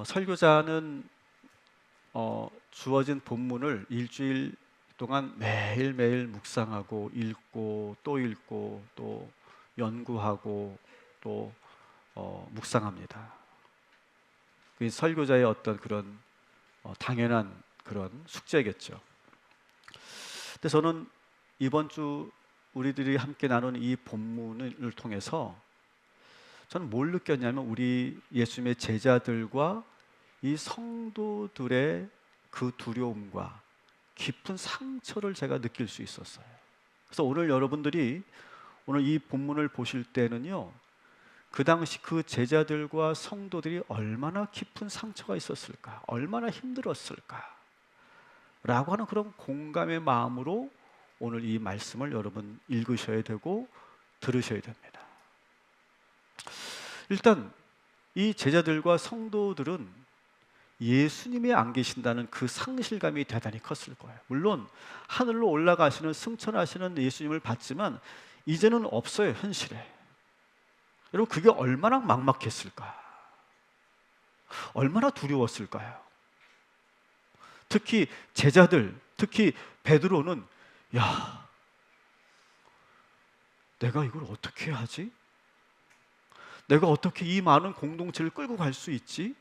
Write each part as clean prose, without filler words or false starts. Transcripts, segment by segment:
설교자는 주어진 본문을 일주일 동안 매일매일 묵상하고 읽고 또 연구하고 또 묵상합니다. 그 설교자의 어떤 그런 당연한 그런 숙제겠죠. 근데 저는 이번 주 우리들이 함께 나눈 이 본문을 통해서 저는 뭘 느꼈냐면 우리 예수님의 제자들과 이 성도들의 그 두려움과 깊은 상처를 제가 느낄 수 있었어요. 그래서 오늘 여러분들이 오늘 이 본문을 보실 때는요, 그 당시 그 제자들과 성도들이 얼마나 깊은 상처가 있었을까, 얼마나 힘들었을까 라고 하는 그런 공감의 마음으로 오늘 이 말씀을 여러분 읽으셔야 되고 들으셔야 됩니다. 일단 이 제자들과 성도들은 예수님이 안 계신다는 그 상실감이 대단히 컸을 거예요. 물론 하늘로 올라가시는 승천하시는 예수님을 봤지만 이제는 없어요, 현실에. 여러분, 그게 얼마나 막막했을까? 얼마나 두려웠을까요? 특히 제자들, 특히 베드로는 야, 내가 이걸 어떻게 하지? 내가 어떻게 이 많은 공동체를 끌고 갈 수 있지?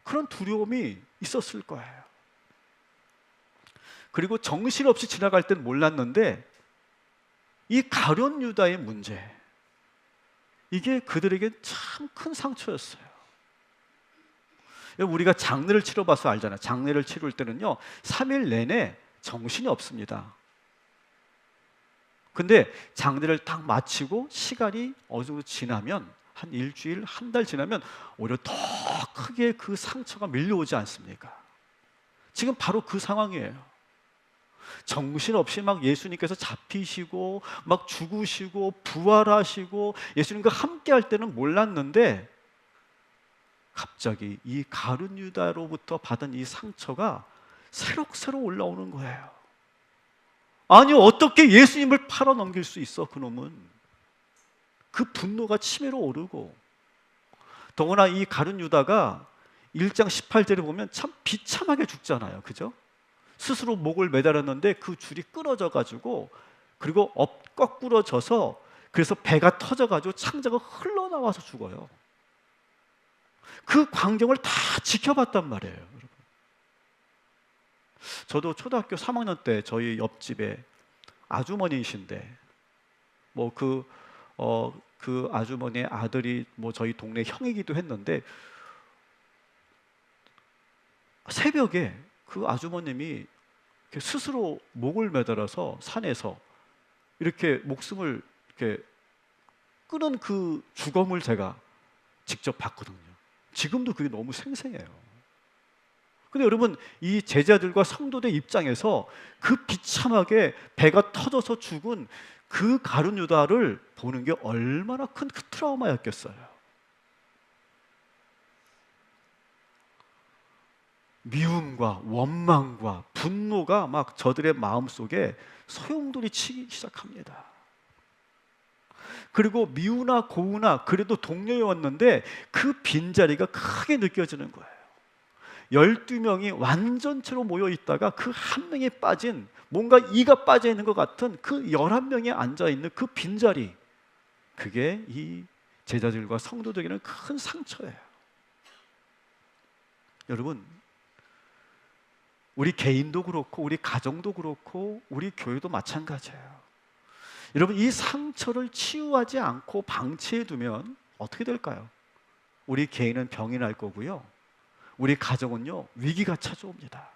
그런 두려움이 있었을 거예요. 그리고 정신없이 지나갈 땐 몰랐는데 이 가룟 유다의 문제, 이게 그들에게 참 큰 상처였어요. 우리가 장례를 치러봐서 알잖아요. 장례를 치를 때는요 3일 내내 정신이 없습니다. 근데 장례를 딱 마치고 시간이 어느 정도 지나면 한 일주일, 한 달 지나면 오히려 더 크게 그 상처가 밀려오지 않습니까? 지금 바로 그 상황이에요. 정신없이 막 예수님께서 잡히시고 막 죽으시고 부활하시고 예수님과 함께 할 때는 몰랐는데 갑자기 이 가룟 유다로부터 받은 이 상처가 새록새록 올라오는 거예요. 아니, 어떻게 예수님을 팔아넘길 수 있어, 그놈은. 그 분노가 치밀어 오르고, 더구나 이 가룟 유다가 1장 18절에 보면 참 비참하게 죽잖아요. 그죠? 스스로 목을 매달았는데 그 줄이 끊어져 가지고, 그리고 거꾸로 져서, 그래서 배가 터져 가지고 창자가 흘러나와서 죽어요. 그 광경을 다 지켜봤단 말이에요, 여러분. 저도 초등학교 3학년 때 저희 옆집에 아주머니이신데 그 아주머니의 아들이 저희 동네 형이기도 했는데 새벽에 그 아주머님이 스스로 목을 매달아서 산에서 이렇게 목숨을 이렇게 끊은 그 주검을 제가 직접 봤거든요. 지금도 그게 너무 생생해요. 근데 여러분, 이 제자들과 성도들 입장에서 그 비참하게 배가 터져서 죽은 그 가룟 유다를 보는 게 얼마나 큰 그 트라우마였겠어요. 미움과 원망과 분노가 막 저들의 마음속에 소용돌이 치기 시작합니다. 그리고 미우나 고우나 그래도 동료였는데 그 빈자리가 크게 느껴지는 거예요. 12명이 완전체로 모여 있다가 그 한 명이 빠진, 뭔가 이가 빠져 있는 것 같은 그 11명이 앉아 있는 그 빈자리, 그게 이 제자들과 성도들에게는 큰 상처예요. 여러분, 우리 개인도 그렇고 우리 가정도 그렇고 우리 교회도 마찬가지예요. 여러분, 이 상처를 치유하지 않고 방치해 두면 어떻게 될까요? 우리 개인은 병이 날 거고요, 우리 가정은요 위기가 찾아옵니다.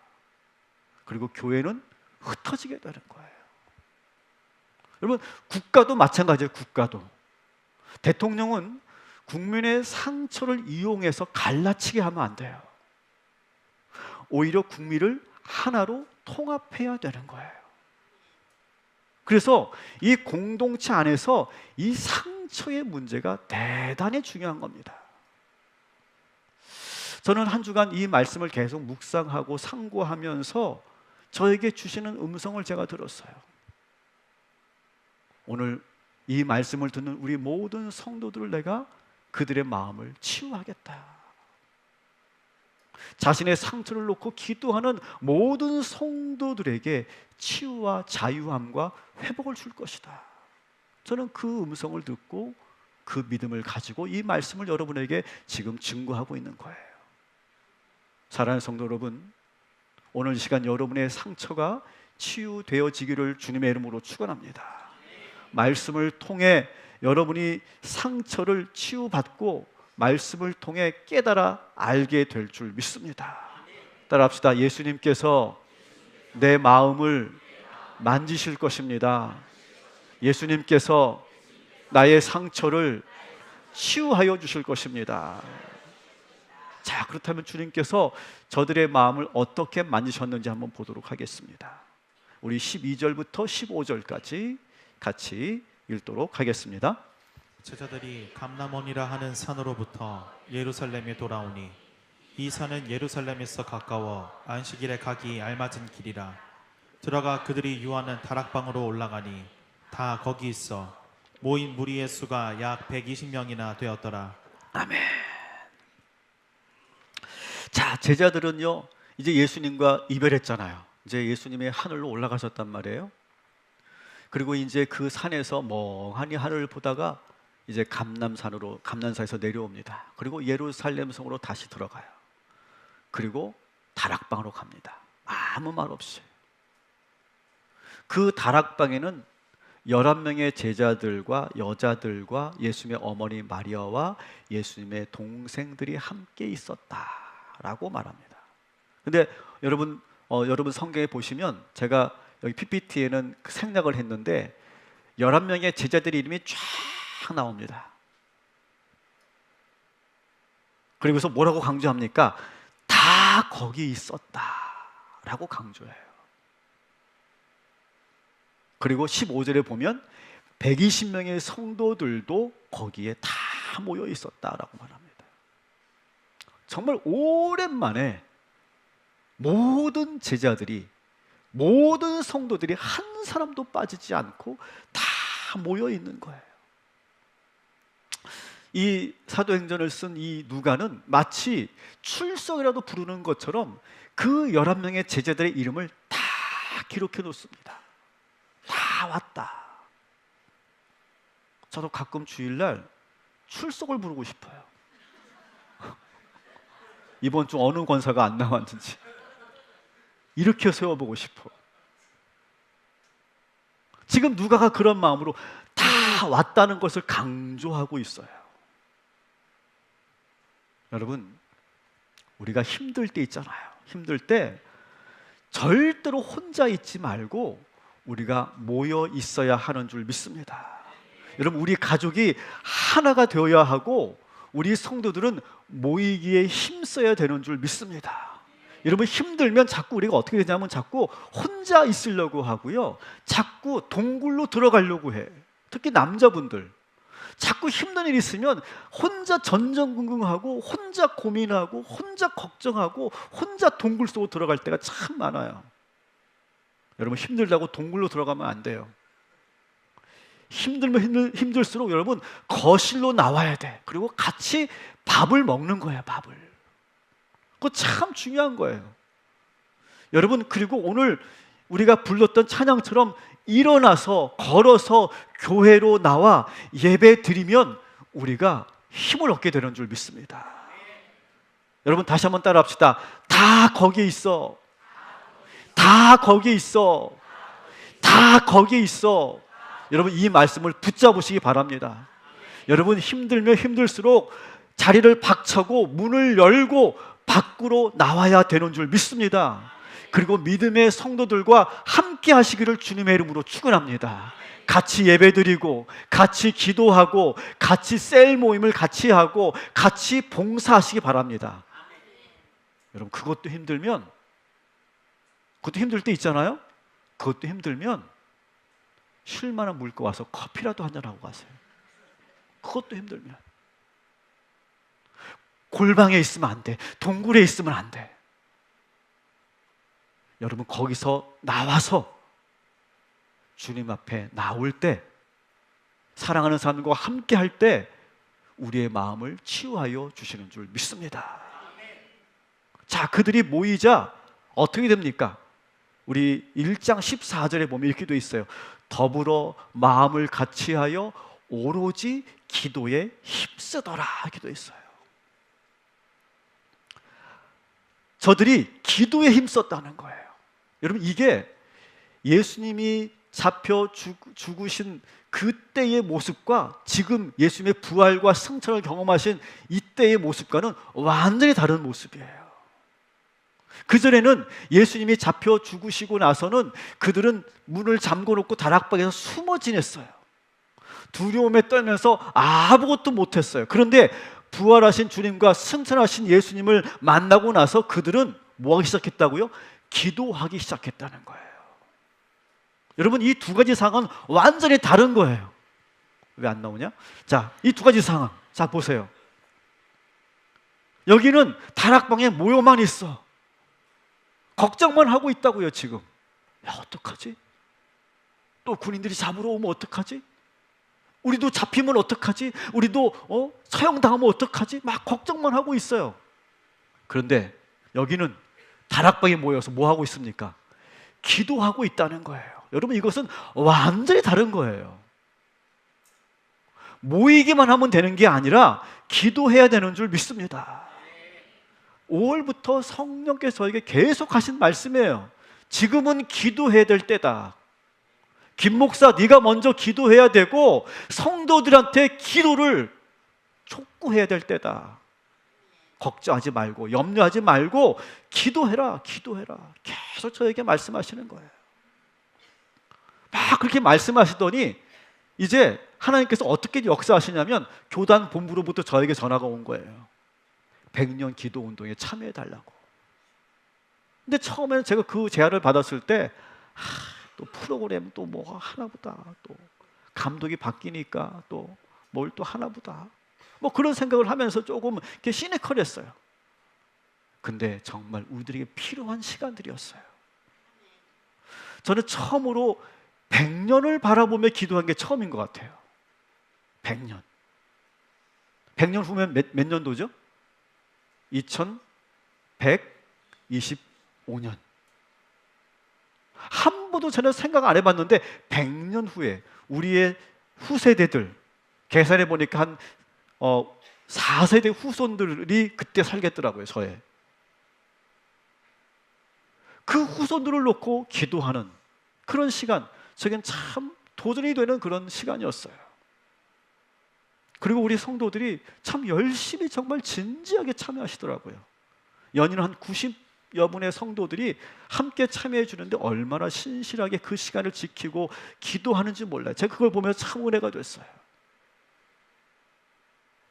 그리고 교회는 흩어지게 되는 거예요. 여러분, 국가도 마찬가지예요. 국가도. 대통령은 국민의 상처를 이용해서 갈라치게 하면 안 돼요. 오히려 국민을 하나로 통합해야 되는 거예요. 그래서 이 공동체 안에서 이 상처의 문제가 대단히 중요한 겁니다. 저는 한 주간 이 말씀을 계속 묵상하고 상고하면서 저에게 주시는 음성을 제가 들었어요. 오늘 이 말씀을 듣는 우리 모든 성도들을 내가 그들의 마음을 치유하겠다. 자신의 상처를 놓고 기도하는 모든 성도들에게 치유와 자유함과 회복을 줄 것이다. 저는 그 음성을 듣고 그 믿음을 가지고 이 말씀을 여러분에게 지금 증거하고 있는 거예요. 사랑하는 성도 여러분, 오늘 이 시간 여러분의 상처가 치유되어지기를 주님의 이름으로 축원합니다. 말씀을 통해 여러분이 상처를 치유받고 말씀을 통해 깨달아 알게 될 줄 믿습니다. 따라합시다. 예수님께서 내 마음을 만지실 것입니다. 예수님께서 나의 상처를 치유하여 주실 것입니다. 자, 그렇다면 주님께서 저들의 마음을 어떻게 만지셨는지 한번 보도록 하겠습니다. 우리 12절부터 15절까지 같이 읽도록 하겠습니다. 제자들이 감람원이라 하는 산으로부터 예루살렘에 돌아오니 이 산은 예루살렘에서 가까워 안식일에 가기 알맞은 길이라. 들어가 그들이 유하는 다락방으로 올라가니 다 거기 있어 모인 무리의 수가 약 120명이나 되었더라. 아멘. 자, 제자들은요 이제 예수님과 이별했잖아요. 이제 예수님이 하늘로 올라가셨단 말이에요. 그리고 이제 그 산에서 멍하니 하늘을 보다가 이제 감난산에서 내려옵니다. 그리고 예루살렘 성으로 다시 들어가요. 그리고 다락방으로 갑니다. 아무 말 없이. 그 다락방에는 11명의 제자들과 여자들과 예수님의 어머니 마리아와 예수님의 동생들이 함께 있었다라고 말합니다. 근데 여러분 성경에 보시면 제가 여기 PPT에는 생략을 했는데 11명의 제자들의 이름이 쫙 나옵니다. 그리고서 뭐라고 강조합니까? 다 거기 있었다라고 강조해요. 그리고 15절에 보면 120명의 성도들도 거기에 다 모여 있었다라고 말합니다. 정말 오랜만에 모든 제자들이, 모든 성도들이 한 사람도 빠지지 않고 다 모여 있는 거예요. 이 사도행전을 쓴 이 누가는 마치 출석이라도 부르는 것처럼 그 11명의 제자들의 이름을 다 기록해 놓습니다. 다 왔다. 저도 가끔 주일날 출석을 부르고 싶어요. 이번 주 어느 권사가 안 나왔는지 이렇게 세워보고 싶어. 지금 누가가 그런 마음으로 다 왔다는 것을 강조하고 있어요. 여러분, 우리가 힘들 때 있잖아요. 힘들 때 절대로 혼자 있지 말고 우리가 모여 있어야 하는 줄 믿습니다. 여러분, 우리 가족이 하나가 되어야 하고 우리 성도들은 모이기에 힘써야 되는 줄 믿습니다. 여러분, 힘들면 자꾸 우리가 어떻게 되냐면 자꾸 혼자 있으려고 하고요, 자꾸 동굴로 들어가려고 해. 특히 남자분들 자꾸 힘든 일 있으면 혼자 전전긍긍하고 혼자 고민하고 혼자 걱정하고 혼자 동굴 속으로 들어갈 때가 참 많아요. 여러분, 힘들다고 동굴로 들어가면 안 돼요. 힘들면 힘들수록 여러분 거실로 나와야 돼. 그리고 같이 밥을 먹는 거예요. 밥을. 그거 참 중요한 거예요. 여러분, 그리고 오늘 우리가 불렀던 찬양처럼 일어나서 걸어서 교회로 나와 예배 드리면 우리가 힘을 얻게 되는 줄 믿습니다. 여러분, 다시 한번 따라 합시다. 다 거기에 있어. 다 거기에 있어. 다 거기에 있어. 여러분, 이 말씀을 붙잡으시기 바랍니다. 여러분, 힘들면 힘들수록 자리를 박차고 문을 열고 밖으로 나와야 되는 줄 믿습니다. 그리고 믿음의 성도들과 함께 하시기를 주님의 이름으로 축원합니다. 같이 예배드리고 같이 기도하고 같이 셀 모임을 같이 하고 같이 봉사하시기 바랍니다. 여러분, 그것도 힘들 때 있잖아요. 그것도 힘들면 쉴만한 물 거 와서 커피라도 한잔하고 가세요. 그것도 힘들면. 골방에 있으면 안 돼. 동굴에 있으면 안 돼. 여러분, 거기서 나와서 주님 앞에 나올 때, 사랑하는 사람과 함께 할 때 우리의 마음을 치유하여 주시는 줄 믿습니다. 자, 그들이 모이자 어떻게 됩니까? 우리 1장 14절에 보면 이렇게 돼 있어요. 더불어 마음을 같이하여 오로지 기도에 힘쓰더라 이렇게 돼 있어요. 저들이 기도에 힘썼다는 거예요. 여러분, 이게 예수님이 잡혀 죽으신 그때의 모습과 지금 예수님의 부활과 승천을 경험하신 이때의 모습과는 완전히 다른 모습이에요. 그전에는 예수님이 잡혀 죽으시고 나서는 그들은 문을 잠궈놓고 다락방에서 숨어 지냈어요. 두려움에 떨면서 아무것도 못했어요. 그런데 부활하신 주님과 승천하신 예수님을 만나고 나서 그들은 뭐 하기 시작했다고요? 기도하기 시작했다는 거예요. 여러분, 이 두 가지 상황은 완전히 다른 거예요. 왜 안 나오냐? 자, 이 두 가지 상황, 자 보세요. 여기는 다락방에 모여만 있어. 걱정만 하고 있다고요. 지금 야, 어떡하지? 또 군인들이 잡으러 오면 어떡하지? 우리도 잡히면 어떡하지? 우리도 처형당하면 어떡하지? 막 걱정만 하고 있어요. 그런데 여기는 다락방에 모여서 뭐 하고 있습니까? 기도하고 있다는 거예요. 여러분, 이것은 완전히 다른 거예요. 모이기만 하면 되는 게 아니라 기도해야 되는 줄 믿습니다. 5월부터 성령께서 저에게 계속 하신 말씀이에요. 지금은 기도해야 될 때다. 김 목사, 네가 먼저 기도해야 되고 성도들한테 기도를 촉구해야 될 때다. 걱정하지 말고 염려하지 말고 기도해라, 기도해라. 계속 저에게 말씀하시는 거예요. 막 그렇게 말씀하시더니 이제 하나님께서 어떻게 역사하시냐면 교단 본부로부터 저에게 전화가 온 거예요. 100년 기도 운동에 참여해 달라고. 근데 처음에는 제가 그 제안을 받았을 때 또 프로그램 또 뭐가 하나보다, 또 감독이 바뀌니까 또 뭘 또 하나보다, 뭐 그런 생각을 하면서 조금 이렇게 시니컬했어요. 근데 정말 우리들에게 필요한 시간들이었어요. 저는 처음으로 100년을 바라보며 기도한 게 처음인 것 같아요. 100년. 100년 후면 몇 년도죠? 2125년. 한 번도 전혀 생각 안 해봤는데 100년 후에 우리의 후세대들, 계산해 보니까 한 4세대 후손들이 그때 살겠더라고요. 저의 그 후손들을 놓고 기도하는 그런 시간, 저겐 참 도전이 되는 그런 시간이었어요. 그리고 우리 성도들이 참 열심히 정말 진지하게 참여하시더라고요. 연인 한 90여 분의 성도들이 함께 참여해 주는데 얼마나 신실하게 그 시간을 지키고 기도하는지 몰라요. 제가 그걸 보면서 참 은혜가 됐어요.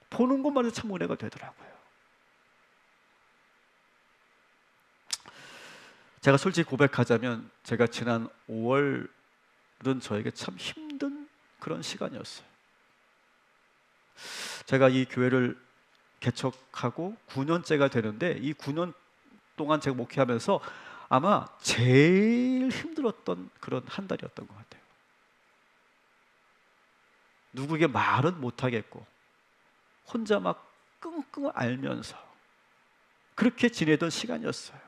보는 것만으로 참 은혜가 되더라고요. 제가 솔직히 고백하자면 제가 지난 5월은 저에게 참 힘든 그런 시간이었어요. 제가 이 교회를 개척하고 9년째가 되는데 이 9년 동안 제가 목회하면서 아마 제일 힘들었던 그런 한 달이었던 것 같아요. 누구에게 말은 못하겠고 혼자 막 끙끙 앓면서 그렇게 지내던 시간이었어요.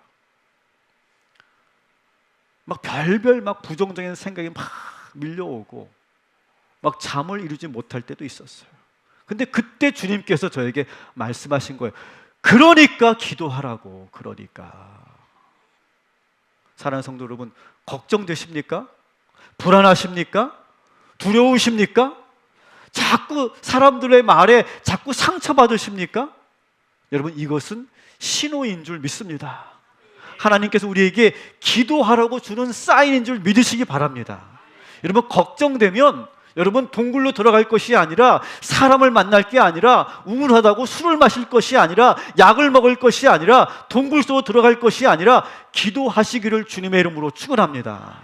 막 별별 막 부정적인 생각이 막 밀려오고 막 잠을 이루지 못할 때도 있었어요. 근데 그때 주님께서 저에게 말씀하신 거예요. 그러니까 기도하라고. 그러니까. 사랑하는 성도 여러분, 걱정되십니까? 불안하십니까? 두려우십니까? 자꾸 사람들의 말에 자꾸 상처받으십니까? 여러분, 이것은 신호인 줄 믿습니다. 하나님께서 우리에게 기도하라고 주는 사인인 줄 믿으시기 바랍니다. 여러분, 걱정되면 여러분 동굴로 들어갈 것이 아니라, 사람을 만날 게 아니라, 우울하다고 술을 마실 것이 아니라, 약을 먹을 것이 아니라, 동굴 속으로 들어갈 것이 아니라 기도하시기를 주님의 이름으로 축원합니다.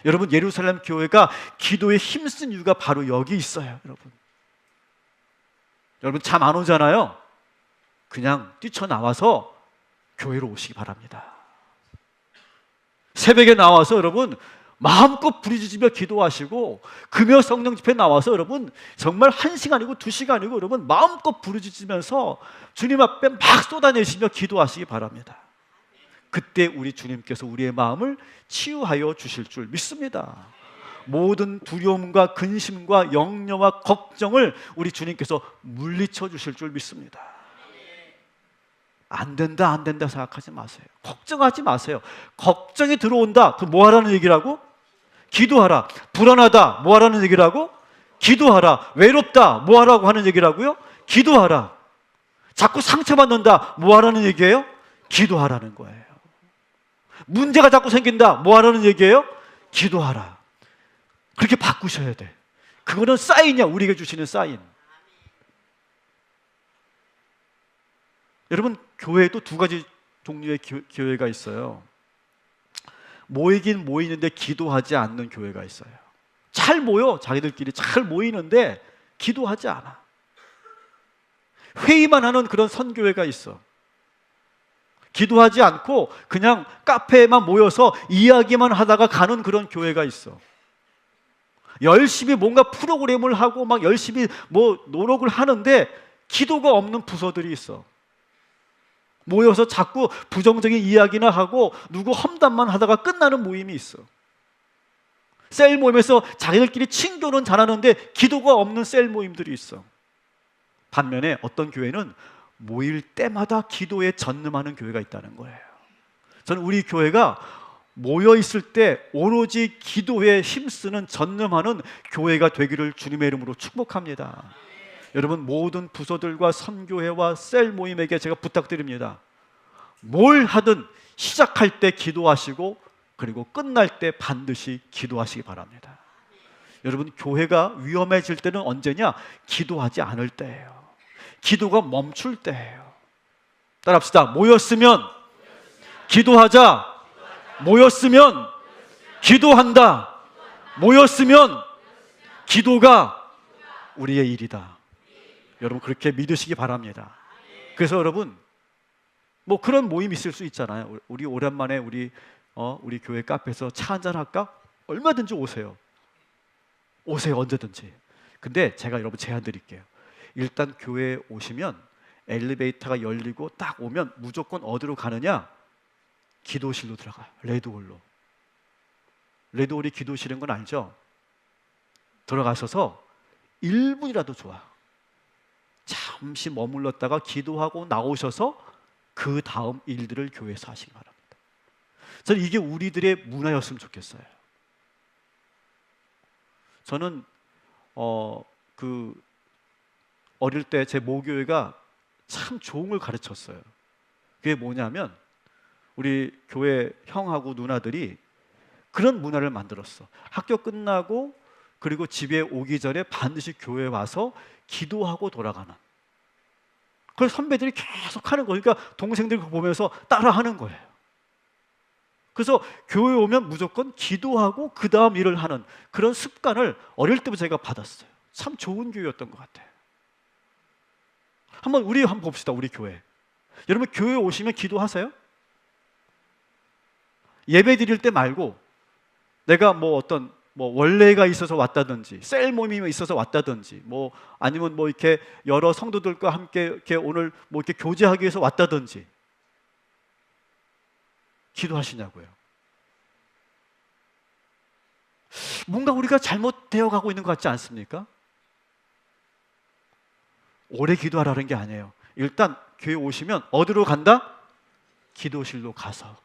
여러분, 예루살렘 교회가 기도에 힘쓴 이유가 바로 여기 있어요. 여러분 잠 안 오잖아요. 그냥 뛰쳐나와서 교회로 오시기 바랍니다. 새벽에 나와서 여러분 마음껏 부르짖으며 기도하시고, 금요 성령 집회 나와서 여러분 정말 1시간이고 2시간이고 여러분 마음껏 부르짖으면서 주님 앞에 막 쏟아내시며 기도하시기 바랍니다. 그때 우리 주님께서 우리의 마음을 치유하여 주실 줄 믿습니다. 모든 두려움과 근심과 염려와 걱정을 우리 주님께서 물리쳐 주실 줄 믿습니다. 안 된다 안 된다 생각하지 마세요. 걱정하지 마세요. 걱정이 들어온다, 그 뭐 하라는 얘기라고? 기도하라. 불안하다, 뭐 하라는 얘기라고? 기도하라. 외롭다, 뭐 하라고 하는 얘기라고요? 기도하라. 자꾸 상처받는다, 뭐 하라는 얘기예요? 기도하라는 거예요. 문제가 자꾸 생긴다, 뭐 하라는 얘기예요? 기도하라. 그렇게 바꾸셔야 돼. 그거는 사인이야, 우리에게 주시는 사인. 여러분, 교회에도 두 가지 종류의 교회가 있어요. 모이긴 모이는데 기도하지 않는 교회가 있어요. 잘 모여, 자기들끼리 잘 모이는데 기도하지 않아. 회의만 하는 그런 선교회가 있어. 기도하지 않고 그냥 카페에만 모여서 이야기만 하다가 가는 그런 교회가 있어. 열심히 뭔가 프로그램을 하고 막 열심히 뭐 노력을 하는데 기도가 없는 부서들이 있어. 모여서 자꾸 부정적인 이야기나 하고 누구 험담만 하다가 끝나는 모임이 있어. 셀 모임에서 자기들끼리 친교는 잘하는데 기도가 없는 셀 모임들이 있어. 반면에 어떤 교회는 모일 때마다 기도에 전념하는 교회가 있다는 거예요. 저는 우리 교회가 모여 있을 때 오로지 기도에 힘쓰는 전념하는 교회가 되기를 주님의 이름으로 축복합니다. 여러분, 모든 부서들과 선교회와 셀 모임에게 제가 부탁드립니다. 뭘 하든 시작할 때 기도하시고 그리고 끝날 때 반드시 기도하시기 바랍니다. 여러분, 교회가 위험해질 때는 언제냐? 기도하지 않을 때예요. 기도가 멈출 때예요. 따라합시다. 모였으면 기도하자. 모였으면 기도한다. 모였으면 기도가 우리의 일이다. 여러분, 그렇게 믿으시기 바랍니다. 그래서 여러분, 뭐 그런 모임 있을 수 있잖아요. 우리 오랜만에 우리 교회 카페에서 차 한잔 할까? 얼마든지 오세요. 오세요, 언제든지. 근데 제가 여러분 제안 드릴게요. 일단 교회에 오시면 엘리베이터가 열리고 딱 오면 무조건 어디로 가느냐? 기도실로 들어가요. 레드홀로. 레드홀이 기도실인 건 알죠? 들어가셔서 1분이라도 좋아. 잠시 머물렀다가 기도하고 나오셔서 그 다음 일들을 교회에서 하시기 바랍니다. 저는 이게 우리들의 문화였으면 좋겠어요. 저는 어릴 때 제 모교회가 참 좋은 걸 가르쳤어요. 그게 뭐냐면 우리 교회 형하고 누나들이 그런 문화를 만들었어. 학교 끝나고 그리고 집에 오기 전에 반드시 교회에 와서 기도하고 돌아가는. 그걸 선배들이 계속 하는 거예요. 그러니까 동생들 보면서 따라하는 거예요. 그래서 교회 오면 무조건 기도하고 그 다음 일을 하는 그런 습관을 어릴 때부터 제가 받았어요. 참 좋은 교회였던 것 같아요. 우리 한번 봅시다. 우리 교회. 여러분, 교회 오시면 기도하세요? 예배 드릴 때 말고 내가 뭐 어떤 원래가 있어서 왔다든지 셀 모임이 있어서 왔다든지 아니면 이렇게 여러 성도들과 함께 이렇게 오늘 이렇게 교제하기 위해서 왔다든지 기도하시냐고요. 뭔가 우리가 잘못되어 가고 있는 것 같지 않습니까? 오래 기도하라는 게 아니에요. 일단 교회 오시면 어디로 간다? 기도실로 가서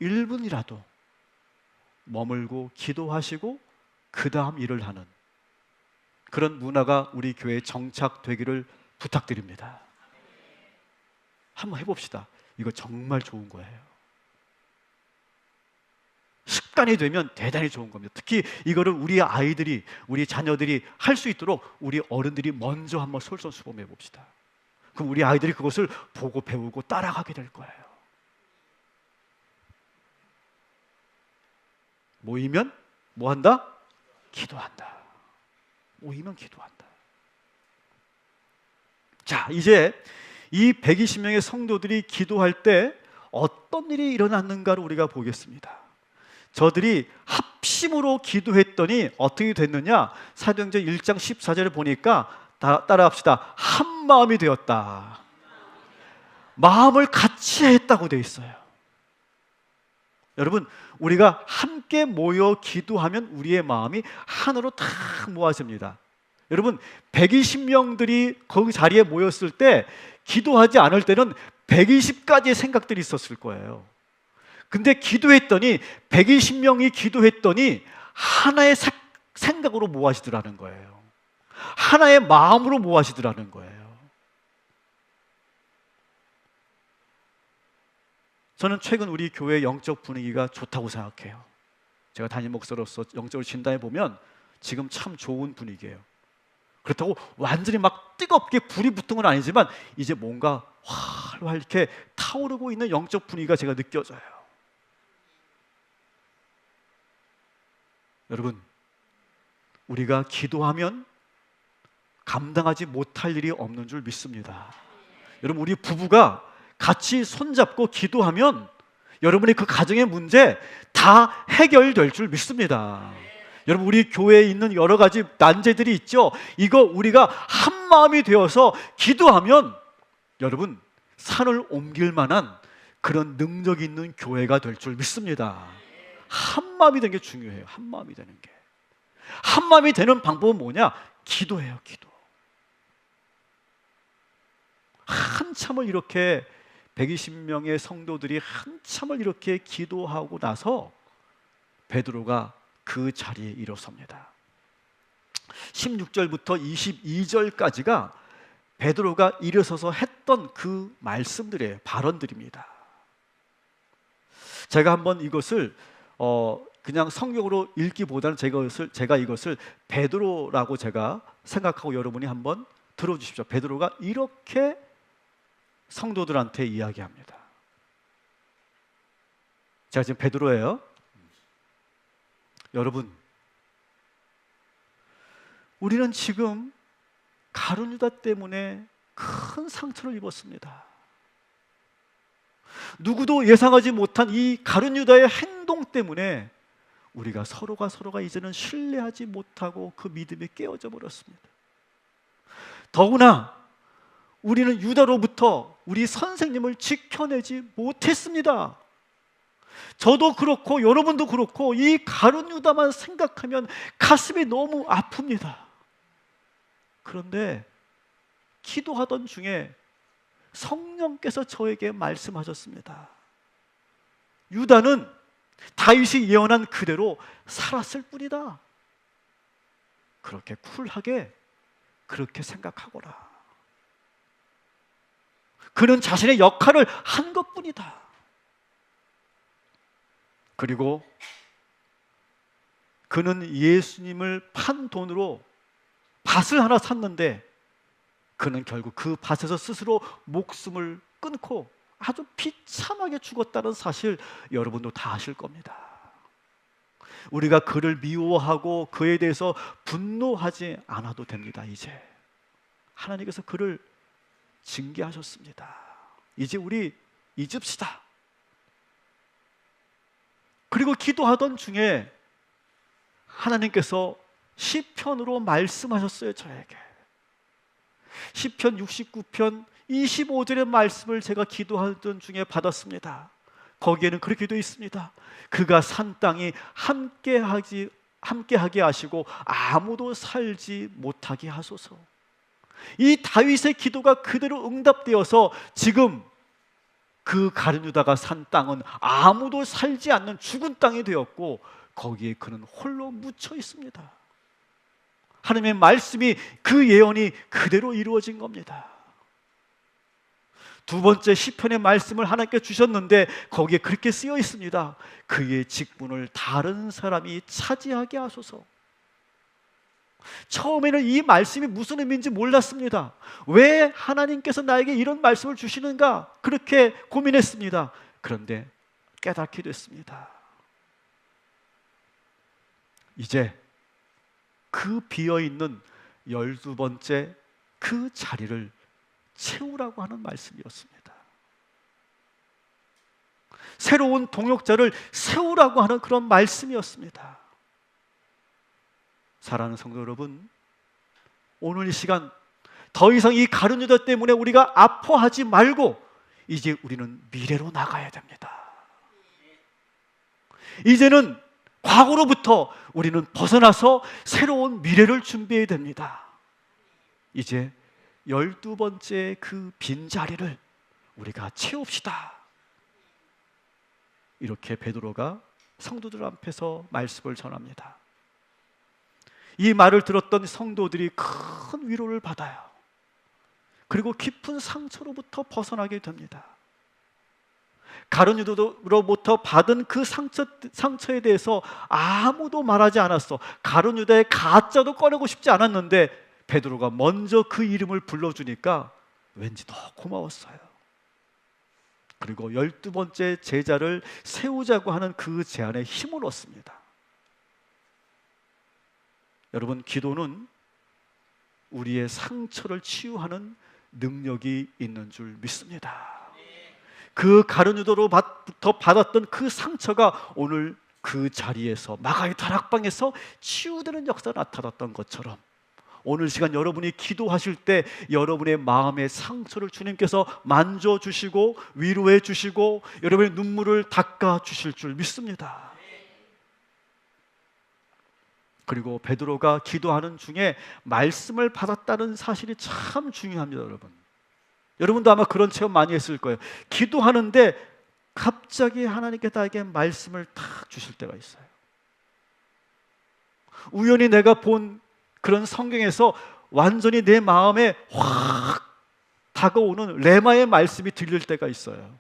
1분이라도 머물고 기도하시고 그 다음 일을 하는 그런 문화가 우리 교회에 정착되기를 부탁드립니다. 한번 해봅시다. 이거 정말 좋은 거예요. 습관이 되면 대단히 좋은 겁니다. 특히 이거를 우리 아이들이, 우리 자녀들이 할 수 있도록 우리 어른들이 먼저 한번 솔선수범해 봅시다. 그럼 우리 아이들이 그것을 보고 배우고 따라가게 될 거예요. 모이면 뭐 한다? 기도한다. 모이면 기도한다. 자, 이제 이 120명의 성도들이 기도할 때 어떤 일이 일어났는가를 우리가 보겠습니다. 저들이 합심으로 기도했더니 어떻게 됐느냐? 사도행전 1장 14절을 보니까 따라합시다. 한 마음이 되었다. 마음을 같이 했다고 되어 있어요. 여러분, 우리가 함께 모여 기도하면 우리의 마음이 하나로 탁 모아집니다. 여러분, 120명들이 거기 자리에 모였을 때 기도하지 않을 때는 120가지의 생각들이 있었을 거예요. 근데 기도했더니 120명이 기도했더니 하나의 생각으로 모아지더라는 거예요. 하나의 마음으로 모아지더라는 거예요. 저는 최근 우리 교회의 영적 분위기가 좋다고 생각해요. 제가 담임 목사로서 영적으로 진단해 보면 지금 참 좋은 분위기예요. 그렇다고 완전히 막 뜨겁게 불이 붙은 건 아니지만 이제 뭔가 활활 이렇게 타오르고 있는 영적 분위기가 제가 느껴져요. 여러분, 우리가 기도하면 감당하지 못할 일이 없는 줄 믿습니다. 여러분, 우리 부부가 같이 손잡고 기도하면 여러분의 그 가정의 문제 다 해결될 줄 믿습니다. 여러분, 우리 교회에 있는 여러 가지 난제들이 있죠. 이거 우리가 한 마음이 되어서 기도하면 여러분, 산을 옮길 만한 그런 능력 있는 교회가 될 줄 믿습니다. 한 마음이 되는 게 중요해요. 한 마음이 되는 게. 한 마음이 되는 방법은 뭐냐? 기도예요, 기도. 한참을 이렇게 120명의 성도들이 한참을 이렇게 기도하고 나서 베드로가 그 자리에 일어섭니다. 16절부터 22절까지가 베드로가 일어서서 했던 그 말씀들이에요. 발언들입니다. 제가 한번 이것을 그냥 성경으로 읽기보다는 제가 이것을 베드로라고 제가 생각하고 여러분이 한번 들어주십시오. 베드로가 이렇게 성도들한테 이야기합니다. 제가 지금 베드로예요. 여러분, 우리는 지금 가룟 유다 때문에 큰 상처를 입었습니다. 누구도 예상하지 못한 이 가룟 유다의 행동 때문에 우리가 서로가 이제는 신뢰하지 못하고 그 믿음이 깨어져 버렸습니다. 더구나 우리는 유다로부터 우리 선생님을 지켜내지 못했습니다. 저도 그렇고 여러분도 그렇고 이 가룟 유다만 생각하면 가슴이 너무 아픕니다. 그런데 기도하던 중에 성령께서 저에게 말씀하셨습니다. 유다는 다윗이 예언한 그대로 살았을 뿐이다. 그렇게 쿨하게 그렇게 생각하거라. 그는 자신의 역할을 한 것뿐이다. 그리고 그는 예수님을 판 돈으로 밭을 하나 샀는데 그는 결국 그 밭에서 스스로 목숨을 끊고 아주 비참하게 죽었다는 사실 여러분도 다 아실 겁니다. 우리가 그를 미워하고 그에 대해서 분노하지 않아도 됩니다. 이제 하나님께서 그를 징계하셨습니다. 이제 우리 잊읍시다. 그리고 기도하던 중에 하나님께서 시편으로 말씀하셨어요. 저에게 시편 69편 25절의 말씀을 제가 기도하던 중에 받았습니다. 거기에는 그렇게 되어 있습니다. 그가 산 땅이 함께하게 하시고 아무도 살지 못하게 하소서. 이 다윗의 기도가 그대로 응답되어서 지금 그 가룟 유다가 산 땅은 아무도 살지 않는 죽은 땅이 되었고 거기에 그는 홀로 묻혀 있습니다. 하나님의 말씀이 그 예언이 그대로 이루어진 겁니다. 두 번째 시편의 말씀을 하나님께 주셨는데 거기에 그렇게 쓰여 있습니다. 그의 직분을 다른 사람이 차지하게 하소서. 처음에는 이 말씀이 무슨 의미인지 몰랐습니다. 왜 하나님께서 나에게 이런 말씀을 주시는가 그렇게 고민했습니다. 그런데 깨닫게 됐습니다. 이제 그 비어있는 12번째 그 자리를 채우라고 하는 말씀이었습니다. 새로운 동역자를 세우라고 하는 그런 말씀이었습니다. 사랑하는 성도 여러분, 오늘 이 시간 더 이상 이 가룟 유다 때문에 우리가 아파하지 말고 이제 우리는 미래로 나가야 됩니다. 이제는 과거로부터 우리는 벗어나서 새로운 미래를 준비해야 됩니다. 이제 12번째 그 빈자리를 우리가 채웁시다. 이렇게 베드로가 성도들 앞에서 말씀을 전합니다. 이 말을 들었던 성도들이 큰 위로를 받아요. 그리고 깊은 상처로부터 벗어나게 됩니다. 가룟 유다로부터 받은 그 상처에 대해서 아무도 말하지 않았어. 가룟 유다의 가짜도 꺼내고 싶지 않았는데 베드로가 먼저 그 이름을 불러주니까 왠지 더 고마웠어요. 그리고 12번째 제자를 세우자고 하는 그 제안에 힘을 얻습니다. 여러분, 기도는 우리의 상처를 치유하는 능력이 있는 줄 믿습니다. 그 가룟 유다로부터 받았던 그 상처가 오늘 그 자리에서 마가의 다락방에서 치유되는 역사가 나타났던 것처럼 오늘 시간 여러분이 기도하실 때 여러분의 마음의 상처를 주님께서 만져주시고 위로해 주시고 여러분의 눈물을 닦아 주실 줄 믿습니다. 그리고 베드로가 기도하는 중에 말씀을 받았다는 사실이 참 중요합니다. 여러분도 아마 그런 체험 많이 했을 거예요. 기도하는데 갑자기 하나님께 나에게 말씀을 탁 주실 때가 있어요. 우연히 내가 본 그런 성경에서 완전히 내 마음에 확 다가오는 레마의 말씀이 들릴 때가 있어요.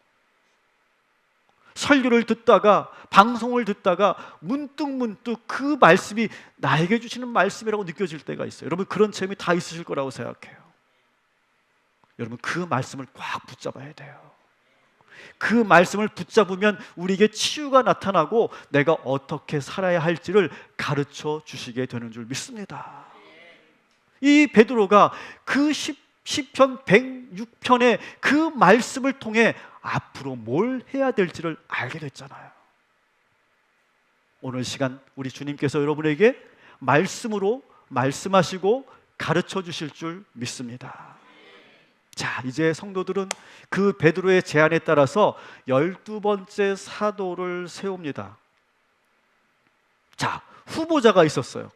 설교를 듣다가 방송을 듣다가 문득 그 말씀이 나에게 주시는 말씀이라고 느껴질 때가 있어요. 여러분, 그런 체험이 다 있으실 거라고 생각해요. 여러분, 그 말씀을 꽉 붙잡아야 돼요. 그 말씀을 붙잡으면 우리에게 치유가 나타나고 내가 어떻게 살아야 할지를 가르쳐 주시게 되는 줄 믿습니다. 이 베드로가 그 시편 106편의 그 말씀을 통해 앞으로 뭘 해야 될지를 알게 됐잖아요. 오늘 시간 우리 주님께서 여러분에게 말씀으로 말씀하시고 가르쳐 주실 줄 믿습니다. 자, 이제 성도들은 그 베드로의 제안에 따라서 12번째 사도를 세웁니다. 자, 후보자가 있었어요.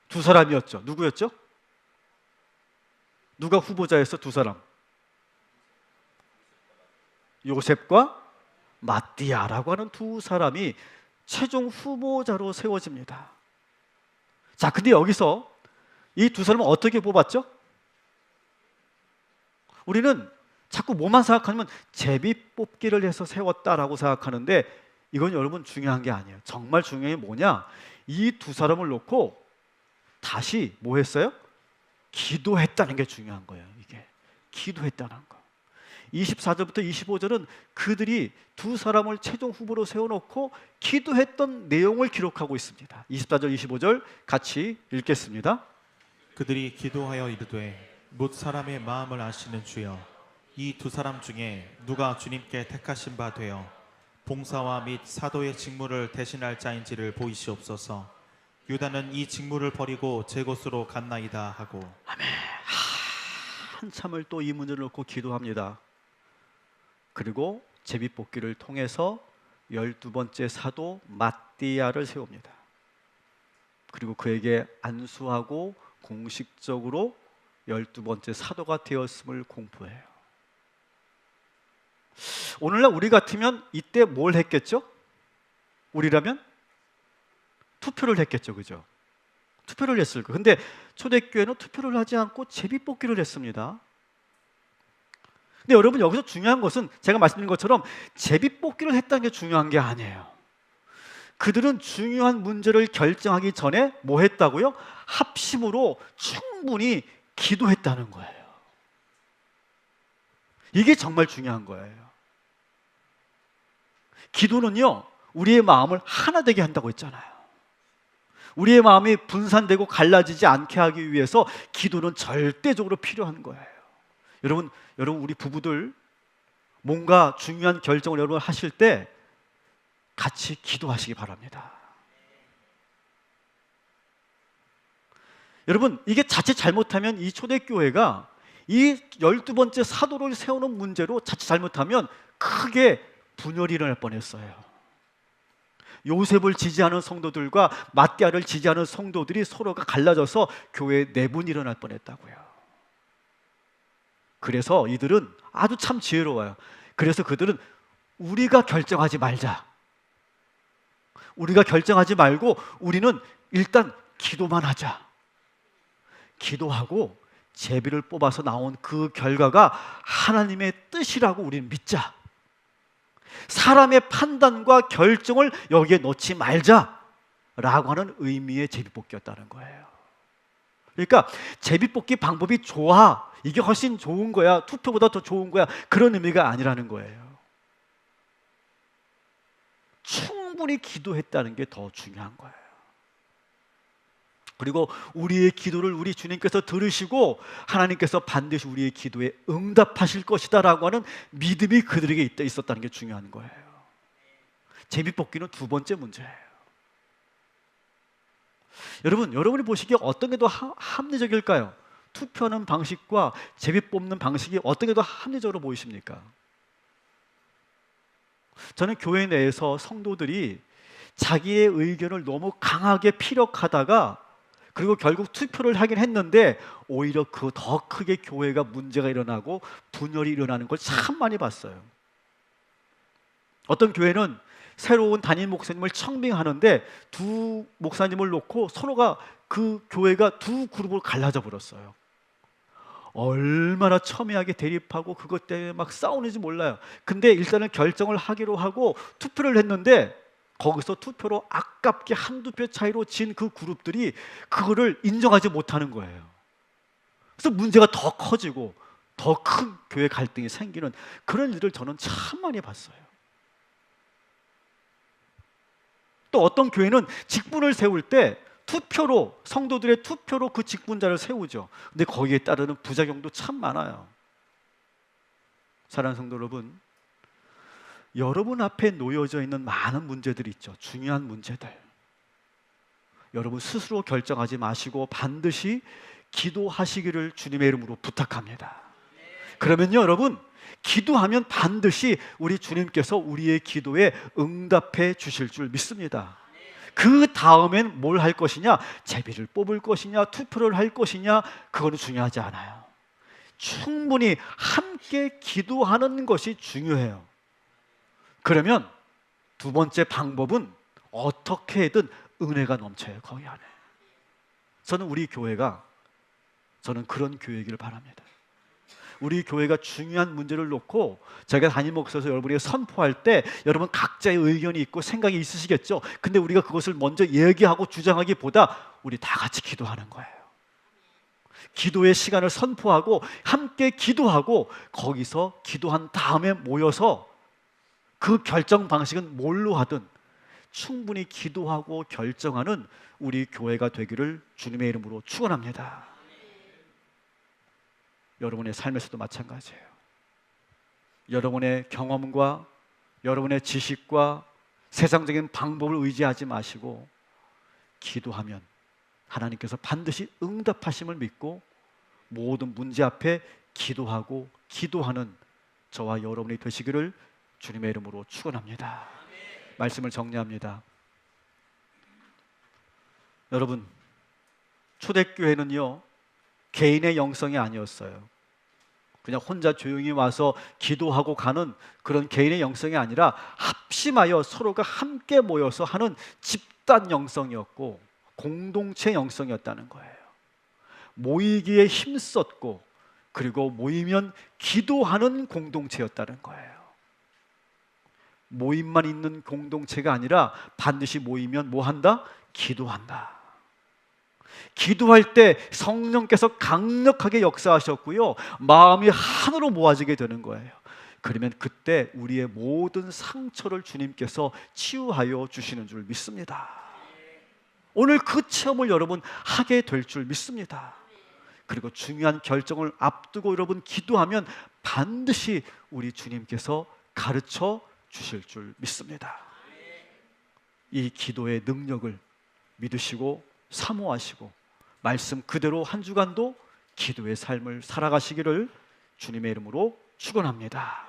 두 사람이었죠. 누구였죠? 누가 후보자였어? 두 사람. 요셉과 마띠아라고 하는 두 사람이 최종 후보자로 세워집니다. 자, 근데 여기서 이 두 사람은 어떻게 뽑았죠? 우리는 자꾸 뭐만 생각하면 제비 뽑기를 해서 세웠다라고 생각하는데 이건 여러분 중요한 게 아니에요. 정말 중요한 게 뭐냐? 이 두 사람을 놓고 다시 뭐 했어요? 기도했다는 게 중요한 거예요. 이게 기도했다는 거. 24절부터 25절은 그들이 두 사람을 최종 후보로 세워놓고 기도했던 내용을 기록하고 있습니다. 24절 25절 같이 읽겠습니다. 그들이 기도하여 이르되 못 사람의 마음을 아시는 주여, 이 두 사람 중에 누가 주님께 택하신 바 되어 봉사와 및 사도의 직무를 대신할 자인지를 보이시옵소서. 유다는 이 직무를 버리고 제 곳으로 갔나이다 하고. 아멘. 한참을 또 이 문제를 놓고 기도합니다. 그리고 제비뽑기를 통해서 12번째 사도 마띠아를 세웁니다. 그리고 그에게 안수하고 공식적으로 12번째 사도가 되었음을 공포해요. 오늘날 우리 같으면 이때 뭘 했겠죠? 우리라면 투표를 했겠죠, 그죠? 투표를 했을 거예요. 근데 초대교회는 투표를 하지 않고 제비뽑기를 했습니다. 근데 여러분, 여기서 중요한 것은 제가 말씀드린 것처럼 제비뽑기를 했다는 게 중요한 게 아니에요. 그들은 중요한 문제를 결정하기 전에 뭐 했다고요? 합심으로 충분히 기도했다는 거예요. 이게 정말 중요한 거예요. 기도는요, 우리의 마음을 하나 되게 한다고 했잖아요. 우리의 마음이 분산되고 갈라지지 않게 하기 위해서 기도는 절대적으로 필요한 거예요. 여러분 우리 부부들 뭔가 중요한 결정을 여러분 하실 때 같이 기도하시기 바랍니다. 여러분, 이게 자칫 잘못하면 이 초대교회가 이 12번째 사도를 세우는 문제로 자칫 잘못하면 크게 분열이 일어날 뻔했어요. 요셉을 지지하는 성도들과 마띠아를 지지하는 성도들이 서로가 갈라져서 교회 내분이 일어날 뻔했다고요. 그래서 이들은 아주 참 지혜로워요. 그래서 그들은 우리가 결정하지 말자. 우리가 결정하지 말고 우리는 일단 기도만 하자. 기도하고 제비를 뽑아서 나온 그 결과가 하나님의 뜻이라고 우리는 믿자. 사람의 판단과 결정을 여기에 넣지 말자라고 하는 의미의 제비뽑기였다는 거예요. 그러니까 제비뽑기 방법이 좋아, 이게 훨씬 좋은 거야, 투표보다 더 좋은 거야, 그런 의미가 아니라는 거예요. 충분히 기도했다는 게 더 중요한 거예요. 그리고 우리의 기도를 우리 주님께서 들으시고 하나님께서 반드시 우리의 기도에 응답하실 것이다 라고 하는 믿음이 그들에게 있었다는 게 중요한 거예요. 제비뽑기는 두 번째 문제예요. 여러분이 보시기에 어떤 게 더 합리적일까요? 투표하는 방식과 제비 뽑는 방식이 어떤 게 더 합리적으로 보이십니까? 저는 교회 내에서 성도들이 자기의 의견을 너무 강하게 피력하다가 그리고 결국 투표를 하긴 했는데 오히려 그 더 크게 교회가 문제가 일어나고 분열이 일어나는 걸 참 많이 봤어요. 어떤 교회는 새로운 담임 목사님을 청빙하는데 두 목사님을 놓고 서로가 그 교회가 두 그룹으로 갈라져 버렸어요. 얼마나 첨예하게 대립하고 그것 때문에 막 싸우는지 몰라요. 근데 일단은 결정을 하기로 하고 투표를 했는데 거기서 투표로 아깝게 한두 표 차이로 진 그 그룹들이 그거를 인정하지 못하는 거예요. 그래서 문제가 더 커지고 더 큰 교회 갈등이 생기는 그런 일을 저는 참 많이 봤어요. 또 어떤 교회는 직분을 세울 때 투표로, 성도들의 투표로 그 직분자를 세우죠. 근데 거기에 따르는 부작용도 참 많아요. 사랑하는 성도 여러분, 여러분 앞에 놓여져 있는 많은 문제들이 있죠. 중요한 문제들. 여러분 스스로 결정하지 마시고 반드시 기도하시기를 주님의 이름으로 부탁합니다. 그러면요, 여러분, 기도하면 반드시 우리 주님께서 우리의 기도에 응답해 주실 줄 믿습니다. 그 다음엔 뭘 할 것이냐? 제비를 뽑을 것이냐? 투표를 할 것이냐? 그거는 중요하지 않아요. 충분히 함께 기도하는 것이 중요해요. 그러면 두 번째 방법은 어떻게든 은혜가 넘쳐요. 거기 안에. 저는 우리 교회가 그런 교회이기를 바랍니다. 우리 교회가 중요한 문제를 놓고 제가 담임 목사에서 여러분에게 선포할 때 여러분 각자의 의견이 있고 생각이 있으시겠죠. 근데 우리가 그것을 먼저 얘기하고 주장하기보다 우리 다 같이 기도하는 거예요. 기도의 시간을 선포하고 함께 기도하고 거기서 기도한 다음에 모여서 그 결정 방식은 뭘로 하든 충분히 기도하고 결정하는 우리 교회가 되기를 주님의 이름으로 축원합니다. 여러분의 삶에서도 마찬가지예요. 여러분의 경험과 여러분의 지식과 세상적인 방법을 의지하지 마시고 기도하면 하나님께서 반드시 응답하심을 믿고 모든 문제 앞에 기도하고 기도하는 저와 여러분이 되시기를 주님의 이름으로 축원합니다. 말씀을 정리합니다. 여러분, 초대교회는요 개인의 영성이 아니었어요. 그냥 혼자 조용히 와서 기도하고 가는 그런 개인의 영성이 아니라 합심하여 서로가 함께 모여서 하는 집단 영성이었고 공동체 영성이었다는 거예요. 모이기에 힘썼고 그리고 모이면 기도하는 공동체였다는 거예요. 모임만 있는 공동체가 아니라 반드시 모이면 뭐 한다? 기도한다. 기도할 때 성령께서 강력하게 역사하셨고요, 마음이 하나로 모아지게 되는 거예요. 그러면 그때 우리의 모든 상처를 주님께서 치유하여 주시는 줄 믿습니다. 오늘 그 체험을 여러분 하게 될 줄 믿습니다. 그리고 중요한 결정을 앞두고 여러분 기도하면 반드시 우리 주님께서 가르쳐 주실 줄 믿습니다. 이 기도의 능력을 믿으시고 사모하시고 말씀 그대로 한 주간도 기도의 삶을 살아가시기를 주님의 이름으로 축원합니다.